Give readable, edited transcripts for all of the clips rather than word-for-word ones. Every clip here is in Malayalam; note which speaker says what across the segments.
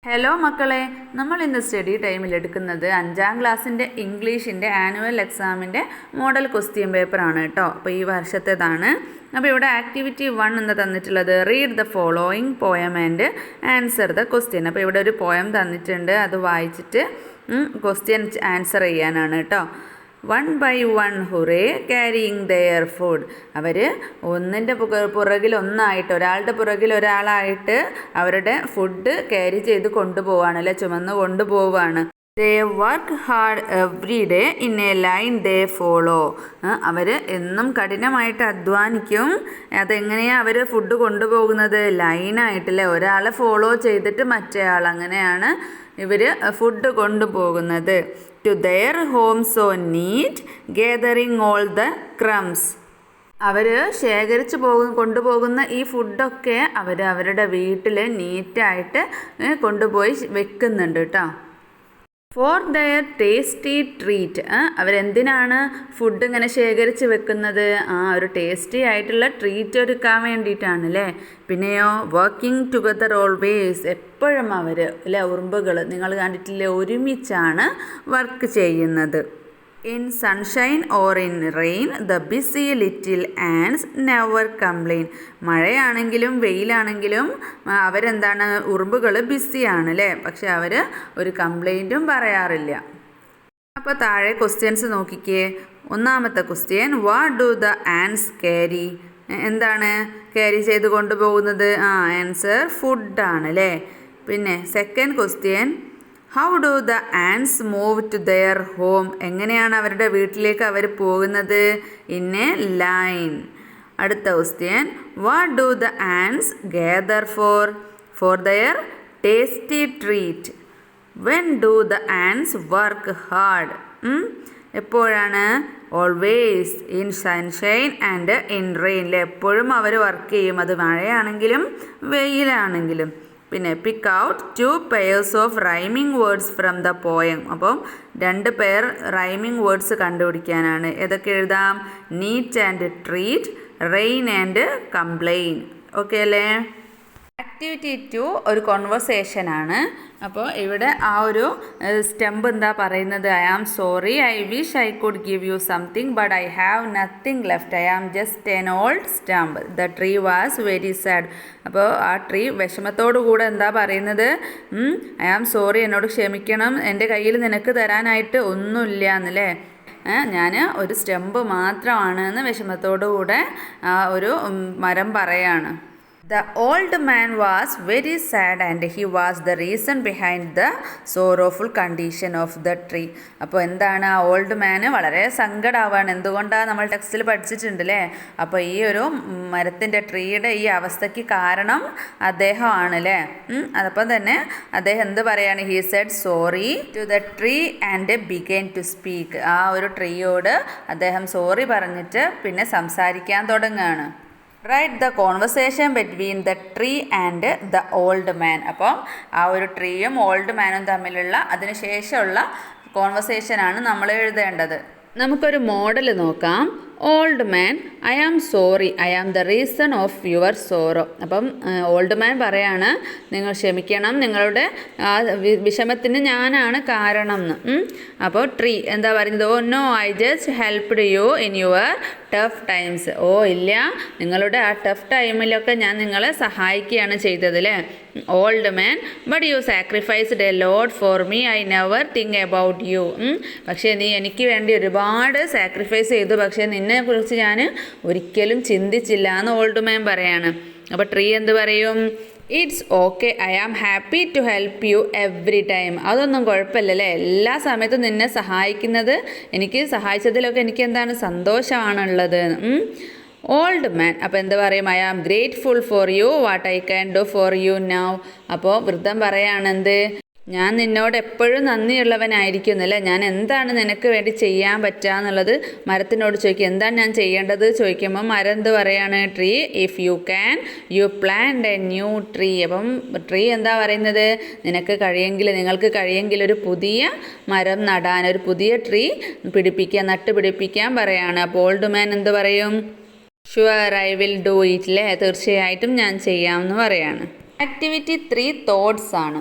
Speaker 1: ഹലോ മക്കളെ, നമ്മൾ ഇന്ന് സ്റ്റഡി ടൈമിൽ എടുക്കുന്നത് 5ാം ക്ലാസ്സിൻ്റെ ഇംഗ്ലീഷിൻ്റെ ആനുവൽ എക്സാമിൻ്റെ മോഡൽ ക്വസ്റ്റ്യൻ പേപ്പറാണ് കേട്ടോ. അപ്പോൾ ഈ വർഷത്തേതാണ്. അപ്പോൾ ഇവിടെ ആക്ടിവിറ്റി 1 എന്ന് തന്നിട്ടുള്ളത് read the following poem and answer the question. അപ്പോൾ ഇവിടെ ഒരു പോയം തന്നിട്ടുണ്ട്, അത് വായിച്ചിട്ട് ക്വസ്റ്റ്യൻ ആൻസർ ചെയ്യാനാണ് കേട്ടോ. 1 by 1 hurray carrying there food. അവർ ഒന്നിൻ്റെ പുറകിൽ ഒന്നായിട്ട്, ഒരാളുടെ പുറകിൽ ഒരാളായിട്ട് അവരുടെ ഫുഡ് ക്യാരി ചെയ്ത് കൊണ്ടുപോവാണ്, അല്ലെ, ചുമന്ന് കൊണ്ടുപോവാണ്. They work hard every day in a line they follow. അവർ എന്നും കഠിനമായിട്ട് അധ്വാനിക്കും. അതെങ്ങനെയാണ് അവർ ഫുഡ് കൊണ്ടുപോകുന്നത്? ലൈനായിട്ടല്ലേ, ഒരാളെ ഫോളോ ചെയ്തിട്ട് മറ്റേ ആൾ, അങ്ങനെയാണ് ഇവർ ഫുഡ് കൊണ്ടുപോകുന്നത്. To their home so neat, gathering all the crumbs. അവർ ശേഖരിച്ച് കൊണ്ടുപോകുന്ന ഈ ഫുഡൊക്കെ അവരുടെ വീട്ടിൽ നീറ്റായിട്ട് കൊണ്ടുപോയി വെക്കുന്നുണ്ട് കേട്ടോ. For their tasty treat. അവരെന്തിനാണ് ഫുഡ് ഇങ്ങനെ ശേഖരിച്ച് വെക്കുന്നത്? ഒരു ടേസ്റ്റി ആയിട്ടുള്ള ട്രീറ്റ് ഒരുക്കാൻ വേണ്ടിയിട്ടാണ് അല്ലേ. പിന്നെയോ വർക്കിംഗ് ടുഗദർ ഓൾവേസ്. എപ്പോഴും അവർ, അല്ലെ, ഉറുമ്പുകൾ നിങ്ങൾ കണ്ടിട്ടില്ലേ, ഒരുമിച്ചാണ് വർക്ക് ചെയ്യുന്നത്. In sunshine or in rain the busy little ants never complain. മഴയാണെങ്കിലും വെയിലാണെങ്കിലും അവരെന്താണ്, ഉറുമ്പുകൾ ബിസിയാണ് അല്ലേ, പക്ഷെ അവർ ഒരു കംപ്ലൈൻറ്റും പറയാറില്ല. അപ്പോൾ താഴെ ക്വസ്റ്റ്യൻസ് നോക്കിക്കേ. ഒന്നാമത്തെ question, what do the ants carry? എന്താണ് ക്യാരി ചെയ്ത് കൊണ്ടുപോകുന്നത്? ആൻസർ ഫുഡാണ് അല്ലേ. പിന്നെ second question, how do the ants move to their home? എങ്ങനെയാണ് അവരുടെ വീട്ടിലേക്ക് അവർ പോകുന്നത്? In a line. അടുത്ത question, what do the ants gather for their tasty treat? When do the ants work hard? എപ്പോഴാണ്? Always in sunshine and in rain. എപ്പോഴും അവർ വർക്ക് ചെയ്യും, അത് മഴയാണെങ്കിലും വെയിലാണെങ്കിലും. പിന്നെ pick out 2 pairs of rhyming words from the poem. അപ്പം 2 പെയർ റൈമിംഗ് വേർഡ്സ് കണ്ടുപിടിക്കാനാണ്. ഏതൊക്കെ എഴുതാം? Neat and treat, rain and complain. Okay അല്ലേ. ആക്ടിവിറ്റി 2 ഒരു കോൺവെർസേഷനാണ്. അപ്പോൾ ഇവിടെ ആ ഒരു സ്റ്റെമ്പ് എന്താ പറയുന്നത്? I am sorry, I wish I could give you something but I have nothing left, I am just an old stump, the tree was very sad. അപ്പോൾ ആ ട്രീ വിഷമത്തോടു കൂടെ എന്താ പറയുന്നത്? ഐ ആം സോറി, എന്നോട് ക്ഷമിക്കണം, എൻ്റെ കയ്യിൽ നിനക്ക് തരാനായിട്ട് ഒന്നുമില്ല എന്നല്ലേ, ഞാൻ ഒരു സ്റ്റെമ്പ് മാത്രമാണ് എന്ന് വിഷമത്തോടു കൂടെ ആ ഒരു മരം പറയാണ്. The old man was very sad and he was the reason behind the sorrowful condition of the tree. അപ്പോൾ എന്താണ്? ആ ഓൾഡ് മാന് വളരെ സങ്കടമാവാണ്. എന്തുകൊണ്ടാണ്? നമ്മൾ ടെക്സ്റ്റിൽ പഠിച്ചിട്ടുണ്ട് അല്ലേ. അപ്പോൾ ഈ ഒരു മരത്തിൻ്റെ, ട്രീയുടെ ഈ അവസ്ഥയ്ക്ക് കാരണം അദ്ദേഹമാണ് അല്ലേ. അതപ്പം തന്നെ അദ്ദേഹം എന്ത് പറയാണ്? He said sorry to the tree and began to speak. ആ ഒരു ട്രീയോട് അദ്ദേഹം സോറി പറഞ്ഞിട്ട് പിന്നെ സംസാരിക്കാൻ തുടങ്ങുകയാണ്. Write the conversation between the tree and the old man. അപ്പം ആ ഒരു ട്രീയും ഓൾഡ് മാനും തമ്മിലുള്ള അതിനുശേഷമുള്ള കോൺവെർസേഷനാണ് നമ്മൾ എഴുതേണ്ടത്. നമുക്കൊരു മോഡൽ നോക്കാം. Old man, I am sorry, I am the reason of your sorrow. അപ്പം ഓൾഡ് മാൻ പറയാണ്, നിങ്ങൾ ക്ഷമിക്കണം, നിങ്ങളുടെ വിഷമത്തിന് ഞാനാണ് കാരണം എന്ന്. അപ്പോൾ ട്രീ എന്താ പറയുന്നത്? Oh no, I just helped you in your tough times. ഓ ഇല്ല, നിങ്ങളുടെ ആ ടഫ് ടൈമിലൊക്കെ ഞാൻ നിങ്ങളെ സഹായിക്കുകയാണ് ചെയ്തത് അല്ലേ. Old man, but you sacrificed a lot for me, I never think about you. പക്ഷേ നീ എനിക്ക് വേണ്ടി ഒരുപാട് സാക്രിഫൈസ് ചെയ്തു, പക്ഷേ നിന്നെക്കുറിച്ച് ഞാൻ ഒരിക്കലും ചിന്തിച്ചില്ല എന്ന് ഓൾഡ് മാൻ പറയാണ്. അപ്പോൾ ട്രീ എന്ത് പറയും? It's okay, I am happy to help you every time. അതൊന്നും കുഴപ്പമില്ലല്ലേ, എല്ലാ സമയത്തും നിന്നെ സഹായിക്കുന്നത്, എനിക്ക് സഹായിച്ചതിലൊക്കെ എനിക്ക് എന്താണ്, സന്തോഷമാണുള്ളത്. ഓൾഡ് മാൻ അപ്പോൾ എന്ത് പറയും? I am grateful for you, what I can do for you now. അപ്പോൾ വൃദ്ധൻ പറയാണെന്ത്? ഞാൻ നിന്നോട് എപ്പോഴും നന്ദിയുള്ളവനായിരിക്കും അല്ലേ, ഞാൻ എന്താണ് നിനക്ക് വേണ്ടി ചെയ്യാൻ പറ്റുക എന്നുള്ളത് മരത്തിനോട് ചോദിക്കും. എന്താണ് ഞാൻ ചെയ്യേണ്ടത് ചോദിക്കുമ്പോൾ മരം എന്ത് പറയാണ്? Tree, if you can you plant A new tree. അപ്പം ട്രീ എന്താ പറയുന്നത്? നിങ്ങൾക്ക് കഴിയെങ്കിൽ ഒരു പുതിയ മരം നടാൻ, ഒരു പുതിയ ട്രീ നട്ടുപിടിപ്പിക്കാൻ പറയാണ്. അപ്പോൾ ഓൾഡ് മാൻ എന്ത് പറയും? Sure I will do it, അല്ലേ, തീർച്ചയായിട്ടും ഞാൻ ചെയ്യാമെന്ന് പറയാണ്. ആക്ടിവിറ്റി 3 തോട്ട്സ് ആണ്.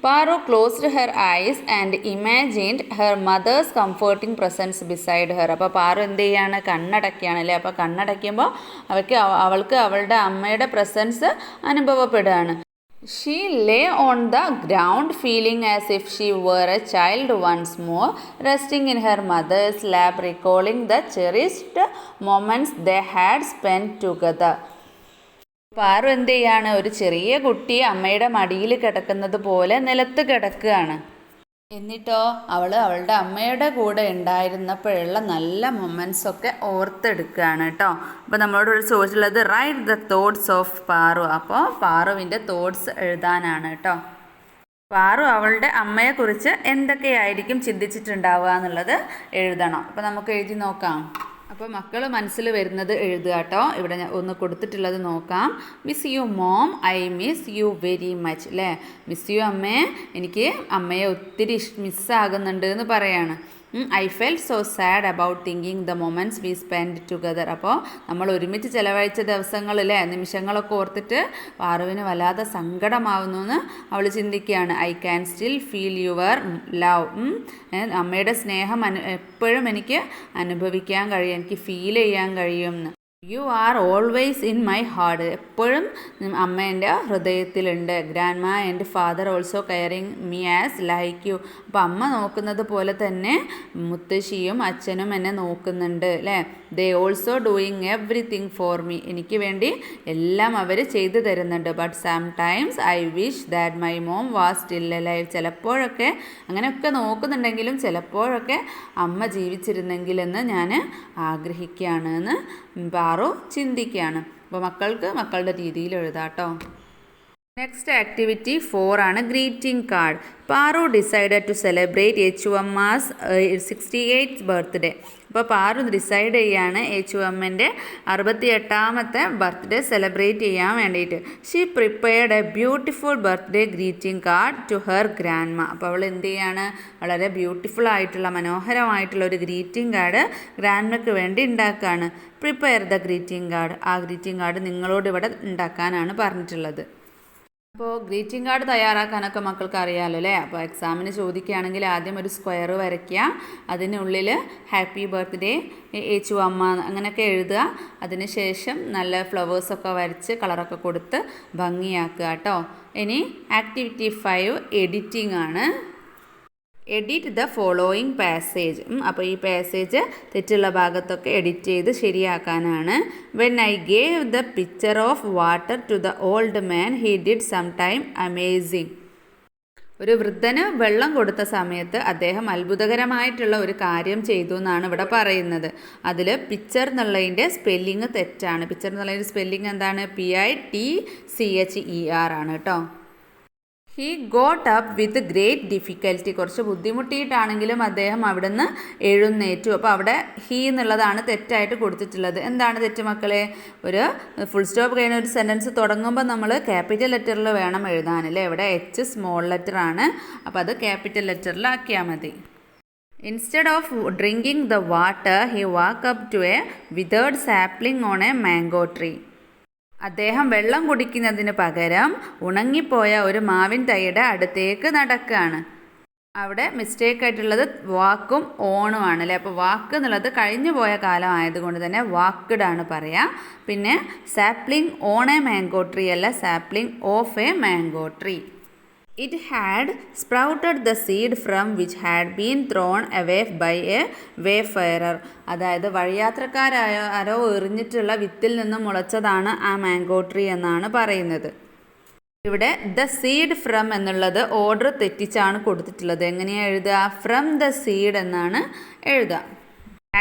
Speaker 1: Paru closed her eyes and imagined her mother's comforting presence beside her. അപ്പോൾ പാറു എന്ത് ചെയ്യാണ്? കണ്ണടയ്ക്കുകയാണ് അല്ലേ. അപ്പോൾ കണ്ണടയ്ക്കുമ്പോൾ അവൾക്ക് അവളുടെ അമ്മയുടെ presence അനുഭവപ്പെടുകയാണ്. She lay on the ground feeling as if she were a child once more, resting in her mother's lap, recalling the cherished moments they had spent together. Paru എന്ത് ചെയ്യാണ്? ഒരു ചെറിയ കുട്ടി അമ്മയുടെ മടിയിൽ കിടക്കുന്നത് പോലെ നിലത്ത് കിടക്കുകയാണ്. എന്നിട്ടോ അവളുടെ അമ്മയുടെ കൂടെ ഉണ്ടായിരുന്നപ്പോഴുള്ള നല്ല മൊമെൻറ്റ്സൊക്കെ ഓർത്തെടുക്കുകയാണ് കേട്ടോ. അപ്പോൾ നമ്മളോട് ചോദിച്ചിട്ടുള്ളത് write the thoughts of Paru. അപ്പോൾ പാറുവിൻ്റെ തോട്ട്സ് എഴുതാനാണ് കേട്ടോ. പാറു അവളുടെ അമ്മയെക്കുറിച്ച് എന്തൊക്കെയായിരിക്കും ചിന്തിച്ചിട്ടുണ്ടാവുക എന്നുള്ളത് എഴുതണം. അപ്പോൾ നമുക്ക് എഴുതി നോക്കാം. അപ്പോൾ മക്കൾ മനസ്സിൽ വരുന്നത് എഴുതുക കേട്ടോ. ഇവിടെ ഞാൻ ഒന്ന് കൊടുത്തിട്ടുള്ളത് നോക്കാം. Miss you mom, I miss you very much അല്ലേ. മിസ് യു അമ്മേ, എനിക്ക് അമ്മയെ ഒത്തിരി മിസ്സാകുന്നുണ്ട് എന്ന് പറയാണ്. I felt so sad about thinking the moments we spend together. അപ്പോൾ നമ്മൾ ഒരുമിച്ച് ചിലവഴിച്ച ദിവസങ്ങളിലെ നിമിഷങ്ങളൊക്കെ ഓർത്തിട്ട് പാറുവിന് വല്ലാതെ സങ്കടമാവുന്നു എന്ന് അവൾ ചിന്തിക്കുകയാണ്. I can still feel your love. അമ്മയുടെ സ്നേഹം എപ്പോഴും എനിക്ക് അനുഭവിക്കാൻ കഴിയും, എനിക്ക് ഫീൽ ചെയ്യാൻ കഴിയുമെന്ന്. You are always in my heart. എപ്പോഴും അമ്മ എൻ്റെ ഹൃദയത്തിലുണ്ട്. ഗ്രാൻഡ് മാ and father also caring me as like you. അപ്പോൾ അമ്മ നോക്കുന്നത് പോലെ തന്നെ മുത്തശ്ശിയും അച്ഛനും എന്നെ നോക്കുന്നുണ്ട് അല്ലേ. They also doing everything for me. എനിക്ക് വേണ്ടി എല്ലാം അവർ ചെയ്തു തരുന്നുണ്ട്. But sometimes I wish that my mom was still alive. ചിലപ്പോഴൊക്കെ അങ്ങനെയൊക്കെ നോക്കുന്നുണ്ടെങ്കിലും ചിലപ്പോഴൊക്കെ അമ്മ ജീവിച്ചിരുന്നെങ്കിലെന്ന് ഞാൻ ആഗ്രഹിക്കുകയാണ് എന്ന് പാറു ചിന്തിക്കുകയാണ്. അപ്പോൾ മക്കൾക്ക് മക്കളുടെ രീതിയിൽ എഴുതാട്ടോ. നെക്സ്റ്റ് ആക്ടിവിറ്റി 4 ആണ് greeting card. Paru decided to celebrate Yechuvamma's 68th birthday. അപ്പോൾ പാറു ഡിസൈഡ് ചെയ്യാണ് യേച്ചുവമ്മൻ്റെ 68ാമത്തെ ബർത്ത്ഡേ സെലിബ്രേറ്റ് ചെയ്യാൻ വേണ്ടിയിട്ട്. She prepared a beautiful birthday greeting card to her grandma. അപ്പോൾ അവൾ എന്ത് ചെയ്യാണ്? വളരെ ബ്യൂട്ടിഫുൾ ആയിട്ടുള്ള മനോഹരമായിട്ടുള്ള ഒരു ഗ്രീറ്റിംഗ് കാർഡ് ഗ്രാൻഡ്മയ്ക്ക് വേണ്ടി ഉണ്ടാക്കുകയാണ്. Prepare the greeting card. ആ ഗ്രീറ്റിംഗ് കാർഡ് നിങ്ങളോട് ഇവിടെ ഉണ്ടാക്കാനാണ് പറഞ്ഞിട്ടുള്ളത്. അപ്പോൾ ഗ്രീറ്റിംഗ് കാർഡ് തയ്യാറാക്കാനൊക്കെ മക്കൾക്ക് അറിയാമല്ലോ അല്ലേ. അപ്പോൾ എക്സാമിന് ചോദിക്കുകയാണെങ്കിൽ ആദ്യം ഒരു സ്ക്വയർ വരയ്ക്കുക, അതിനുള്ളിൽ ഹാപ്പി ബർത്ത്ഡേ യേച്ചു അമ്മ അങ്ങനെയൊക്കെ എഴുതുക. അതിന് ശേഷം നല്ല ഫ്ലവേഴ്സൊക്കെ വരച്ച് കളറൊക്കെ കൊടുത്ത് ഭംഗിയാക്കുക കേട്ടോ. ഇനി ആക്ടിവിറ്റി 5 എഡിറ്റിംഗ് ആണ്. Edit the following passage. അപ്പോൾ ഈ പാസേജ് തെറ്റുള്ള ഭാഗത്തൊക്കെ എഡിറ്റ് ചെയ്ത് ശരിയാക്കാനാണ്. When I gave the picture of water to the old man he did some time amazing. ഒരു വൃദ്ധന് വെള്ളം കൊടുത്ത സമയത്ത് അദ്ദേഹം അത്ഭുതകരമായിട്ടുള്ള ഒരു കാര്യം ചെയ്തു എന്നാണ് ഇവിടെ പറയുന്നത്. അതിൽ പിക്ചർ എന്നുള്ളതിൻ്റെ സ്പെല്ലിങ് തെറ്റാണ്. പിക്ചർ എന്നുള്ളതിൻ്റെ സ്പെല്ലിങ് എന്താണ്? PITCHER ആണ് കേട്ടോ. He got up with great difficulty. കുറച്ച് ബുദ്ധിമുട്ടിയിട്ടാണെങ്കിലും അദ്ദേഹം അവിടെ നിന്ന് എഴുന്നേറ്റു. അപ്പോൾ അവിടെ ഹീ എന്നുള്ളതാണ് തെറ്റായിട്ട് കൊടുത്തിട്ടുള്ളത്. എന്താണ് തെറ്റ് മക്കളെ? ഒരു ഫുൾ സ്റ്റോപ്പ് കഴിഞ്ഞ ഒരു സെൻറ്റൻസ് തുടങ്ങുമ്പോൾ നമ്മൾ ക്യാപിറ്റൽ ലെറ്ററിൽ വേണം എഴുതാനല്ലേ. ഇവിടെ H സ്മോൾ ലെറ്റർ ആണ്. അപ്പോൾ അത് ക്യാപിറ്റൽ ലെറ്ററിലാക്കിയാൽ മതി. Instead of drinking the water he walk up to a withered sapling on a mango tree. അദ്ദേഹം വെള്ളം കുടിക്കുന്നതിന് പകരം ഉണങ്ങിപ്പോയ ഒരു മാവിൻ തൈയുടെ അടുത്തേക്ക് നടക്കുകയാണ്. അവിടെ മിസ്റ്റേക്ക് ആയിട്ടുള്ളത് വാക്കും ഓണുമാണ് അല്ലേ. അപ്പോൾ വാക്ക് എന്നുള്ളത് കഴിഞ്ഞു പോയ കാലം ആയതുകൊണ്ട് തന്നെ വാക്കിഡാണ് പറയുക. പിന്നെ sapling on a mango tree അല്ല, sapling of a mango tree. It had sprouted the seed from which had been thrown away by a wayfarer. അതായത് വഴിയാത്രക്കാരോ എറിഞ്ഞിട്ടുള്ള വിത്തിൽ നിന്നും മുളച്ചതാണ് ആ മാംഗോ ട്രീ എന്നാണ് പറയുന്നത്. ഇവിടെ ദ സീഡ് ഫ്രം എന്നുള്ളത് ഓർഡർ തെറ്റിച്ചാണ് കൊടുത്തിട്ടുള്ളത്. എങ്ങനെയാണ് എഴുതുക? ഫ്രം ദ സീഡ് എന്നാണ് എഴുതുക.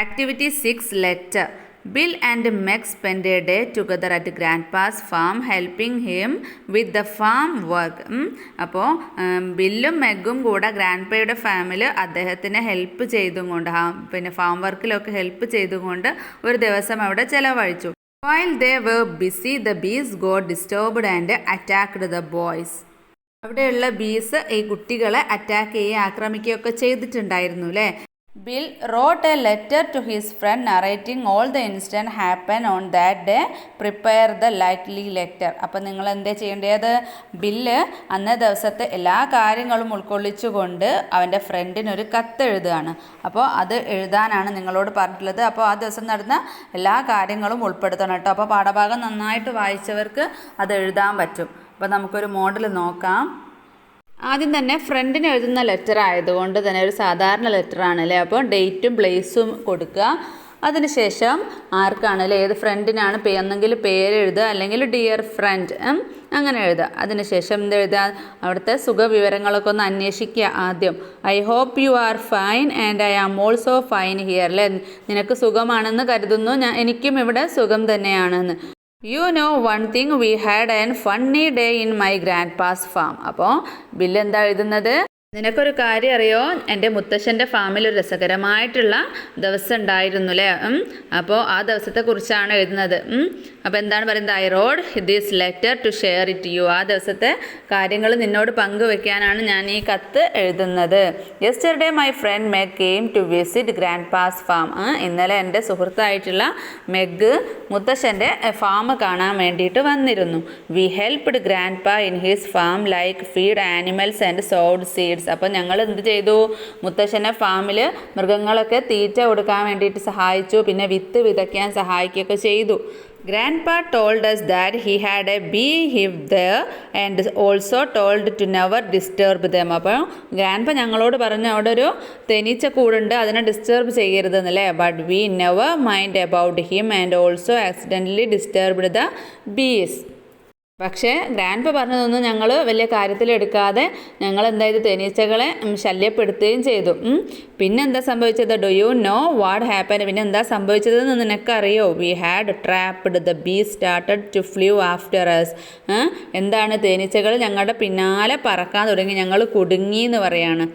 Speaker 1: Activity 6 letter. Bill and Meg spent a day together at Grandpa's farm helping him with the farm work. അപ്പോൾ ബില്ലും മെഗും കൂടെ ഗ്രാൻഡ്പയുടെ ഫാമിൽ അദ്ദേഹത്തിനെ ഹെൽപ്പ് ചെയ്തുകൊണ്ട് പിന്നെ ഫാം വർക്കിലൊക്കെ ഹെൽപ്പ് ചെയ്തുകൊണ്ട് ഒരു ദിവസം അവിടെ ചിലവഴിച്ചു. While they were busy, the bees got disturbed and attacked the boys. അവിടെയുള്ള ബീസ് ഈ കുട്ടികളെ അറ്റാക്ക് ചെയ്യുകയും ആക്രമിക്കുകയൊക്കെ ചെയ്തിട്ടുണ്ടായിരുന്നു അല്ലേ. Bill wrote a letter to his friend narrating all the incident happened on that day. Prepare the likely letter. അപ്പോൾ നിങ്ങൾ എന്താ ചെയ്യേണ്ടത്? ബില്ല് അന്നേ ദിവസത്തെ എല്ലാ കാര്യങ്ങളും ഉൾക്കൊള്ളിച്ചുകൊണ്ട് അവൻ്റെ ഫ്രണ്ടിനൊരു കത്ത് എഴുതുകയാണ്. അപ്പോൾ അത് എഴുതാനാണ് നിങ്ങളോട് പറഞ്ഞിട്ടുള്ളത്. അപ്പോൾ ആ ദിവസം നടന്ന എല്ലാ കാര്യങ്ങളും ഉൾപ്പെടുത്തണം കേട്ടോ. അപ്പോൾ പാഠഭാഗം നന്നായിട്ട് വായിച്ചവർക്ക് അത് എഴുതാൻ പറ്റും. അപ്പോൾ നമുക്കൊരു മോഡൽ നോക്കാം. ആദ്യം തന്നെ ഫ്രണ്ടിന് എഴുതുന്ന ലെറ്റർ ആയതുകൊണ്ട് തന്നെ ഒരു സാധാരണ ലെറ്ററാണ് അല്ലേ. അപ്പോൾ ഡേറ്റും പ്ലേസും കൊടുക്കുക. അതിനുശേഷം ആർക്കാണല്ലേ, ഏത് ഫ്രണ്ടിനാണ് ഒന്നെങ്കിൽ പേര് എഴുതുക അല്ലെങ്കിൽ ഡിയർ ഫ്രണ്ട് അങ്ങനെ എഴുതുക. അതിനുശേഷം എന്ത് എഴുതുക? അവിടുത്തെ സുഖവിവരങ്ങളൊക്കെ ഒന്ന് അന്വേഷിക്കുക ആദ്യം. I hope you are fine and I am also fine here അല്ലേ. നിനക്ക് സുഖമാണെന്ന് കരുതുന്നു, എനിക്കും ഇവിടെ സുഖം തന്നെയാണെന്ന്. You know one thing, we had a funny day in my grandpa's farm. അപ്പോൾ ബില്ല് എന്താ എഴുതുന്നത്? നിനക്കൊരു കാര്യം അറിയോ, എൻ്റെ മുത്തശ്ശൻ്റെ ഫാമിൽ ഒരു രസകരമായിട്ടുള്ള ദിവസം ഉണ്ടായിരുന്നു അല്ലേ. അപ്പോൾ ആ ദിവസത്തെക്കുറിച്ചാണ് എഴുതുന്നത്. അപ്പോൾ എന്താണ് പറയുന്നത്? I wrote this letter to share it you. ആ ദിവസത്തെ കാര്യങ്ങൾ നിന്നോട് പങ്കുവെക്കാനാണ് ഞാൻ ഈ കത്ത് എഴുതുന്നത്. Yesterday my friend Meg came to visit grandpa's farm. ഇന്നലെ എൻ്റെ സുഹൃത്തായിട്ടുള്ള മെഗ് മുത്തശ്ശൻ്റെ ഫാം കാണാൻ വേണ്ടിയിട്ട് വന്നിരുന്നു. We helped grandpa in his farm like feed animals and sowed seeds. അപ്പോൾ ഞങ്ങൾ എന്ത് ചെയ്തു? മുത്തശ്ശൻ്റെ ഫാമിൽ മൃഗങ്ങളൊക്കെ തീറ്റ കൊടുക്കാൻ വേണ്ടിയിട്ട് സഹായിച്ചു, പിന്നെ വിത്ത് വിതയ്ക്കാൻ സഹായിക്കുകയൊക്കെ ചെയ്തു. Grandpa told us that he had a beehive there and also told to never disturb them. അപ്പോൾ ഗ്രാൻഡ്പ ഞങ്ങളോട് പറഞ്ഞു അവിടെ ഒരു തേനീച്ച കൂടുണ്ട്, അതിനെ ഡിസ്റ്റർബ് ചെയ്യരുതെന്നല്ലേ. But we never mind about him and also accidentally disturbed the bees. പക്ഷേ ഗ്രാൻഡ്പ പറഞ്ഞതൊന്നും ഞങ്ങൾ വലിയ കാര്യത്തിലെടുക്കാതെ ഞങ്ങൾ എന്തായത് തേനീച്ചകളെ ശല്യപ്പെടുത്തുകയും ചെയ്തു. പിന്നെ എന്താ സംഭവിച്ചത്? Do you know what happen? പിന്നെ എന്താ സംഭവിച്ചതെന്ന് നിനക്കറിയോ? We had trapped the bee started to flew after us. എന്താണ്? തേനീച്ചകൾ ഞങ്ങളുടെ പിന്നാലെ പറക്കാൻ തുടങ്ങി, ഞങ്ങൾ കുടുങ്ങി എന്ന് പറയാണ്.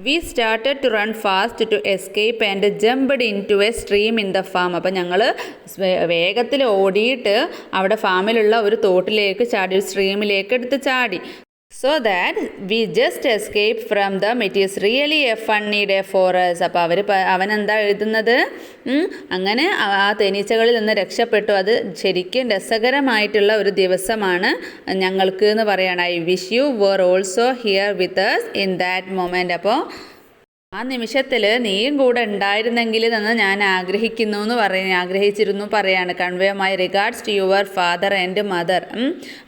Speaker 1: We started to run fast to escape and jumped into a stream in the farm. അപ്പം ഞങ്ങൾ വേഗത്തിൽ ഓടിയിട്ട് അവിടെ ഫാമിലുള്ള ഒരു തോട്ടിലേക്ക് ചാടി, ഒരു സ്ട്രീമിലേക്ക് എടുത്ത് ചാടി. So that we just escape from them. It is really a funny day for us. അപ്പോൾ അവനെന്താ എഴുതുന്നത്? അങ്ങനെ ആ തേനീച്ചകളിൽ നിന്ന് രക്ഷപ്പെട്ടു. അത് ശരിക്കും രസകരമായിട്ടുള്ള ഒരു ദിവസമാണ് ഞങ്ങൾക്ക് എന്ന് പറയണം. I wish you were also here with us in that moment. അപ്പോൾ ആ നിമിഷത്തിൽ നീയും കൂടെ ഉണ്ടായിരുന്നെങ്കിൽ എന്ന് ഞാൻ ആഗ്രഹിച്ചിരുന്നു പറയാണ്. Convey my regards to your father and mother.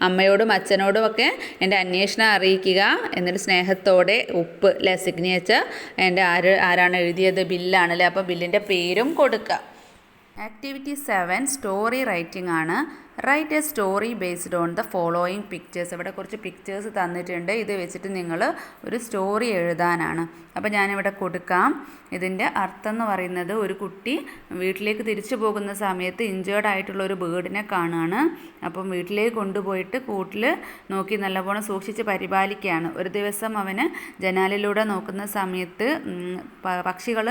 Speaker 1: അമ്മയോടും അച്ഛനോടും ഒക്കെ എൻ്റെ അന്വേഷണം അറിയിക്കുക. എന്നിട്ട് സ്നേഹത്തോടെ ഉപ്പ് അല്ലെ, സിഗ്നേച്ചർ എൻ്റെ ആരാണ് എഴുതിയത്? ബില്ലാണല്ലേ. അപ്പോൾ ബില്ലിൻ്റെ പേരും കൊടുക്കുക. ആക്ടിവിറ്റി 7 സ്റ്റോറി റൈറ്റിംഗ് ആണ്. Write a story based on the following pictures. ഇവിടെ കുറച്ച് പിക്ചേഴ്സ് തന്നിട്ടുണ്ട്, ഇത് വെച്ചിട്ട് നിങ്ങൾ ഒരു സ്റ്റോറി എഴുതാനാണ്. അപ്പോൾ ഞാനിവിടെ കൊടുക്കാം. ഇതിൻ്റെ അർത്ഥം എന്ന് പറയുന്നത്, ഒരു കുട്ടി വീട്ടിലേക്ക് തിരിച്ചു പോകുന്ന സമയത്ത് ഇഞ്ചേർഡ് ആയിട്ടുള്ള ഒരു ബേർഡിനെ കാണുകയാണ്. അപ്പം വീട്ടിലേക്ക് കൊണ്ടുപോയിട്ട് കൂട്ടിൽ നോക്കി നല്ലപോലെ സൂക്ഷിച്ച് പരിപാലിക്കുകയാണ്. ഒരു ദിവസം അവന് ജനാലിലൂടെ നോക്കുന്ന സമയത്ത് പക്ഷികൾ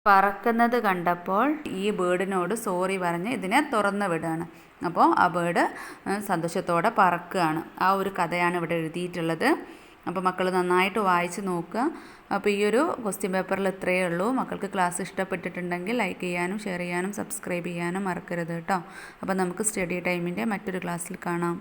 Speaker 1: പറക്കുന്നത് കണ്ടപ്പോൾ ഈ ബേർഡിനോട് സോറി പറഞ്ഞ് ഇതിനെ തുറന്നു വിടുകയാണ്. അപ്പോൾ ആ ബേർഡ് സന്തോഷത്തോടെ പറക്കുകയാണ്. ആ ഒരു കഥയാണ് ഇവിടെ എഴുതിയിട്ടുള്ളത്. അപ്പോൾ മക്കൾ നന്നായിട്ട് വായിച്ച് നോക്കുക. അപ്പോൾ ഈ ഒരു ക്വസ്റ്റ്യൻ പേപ്പറിൽ ഇത്രയേ ഉള്ളൂ. മക്കൾക്ക് ക്ലാസ് ഇഷ്ടപ്പെട്ടിട്ടുണ്ടെങ്കിൽ ലൈക്ക് ചെയ്യാനും ഷെയർ ചെയ്യാനും സബ്സ്ക്രൈബ് ചെയ്യാനും മറക്കരുത് കേട്ടോ. അപ്പോൾ നമുക്ക് സ്റ്റഡി ടൈമിൻ്റെ മറ്റൊരു ക്ലാസ്സിൽ കാണാം.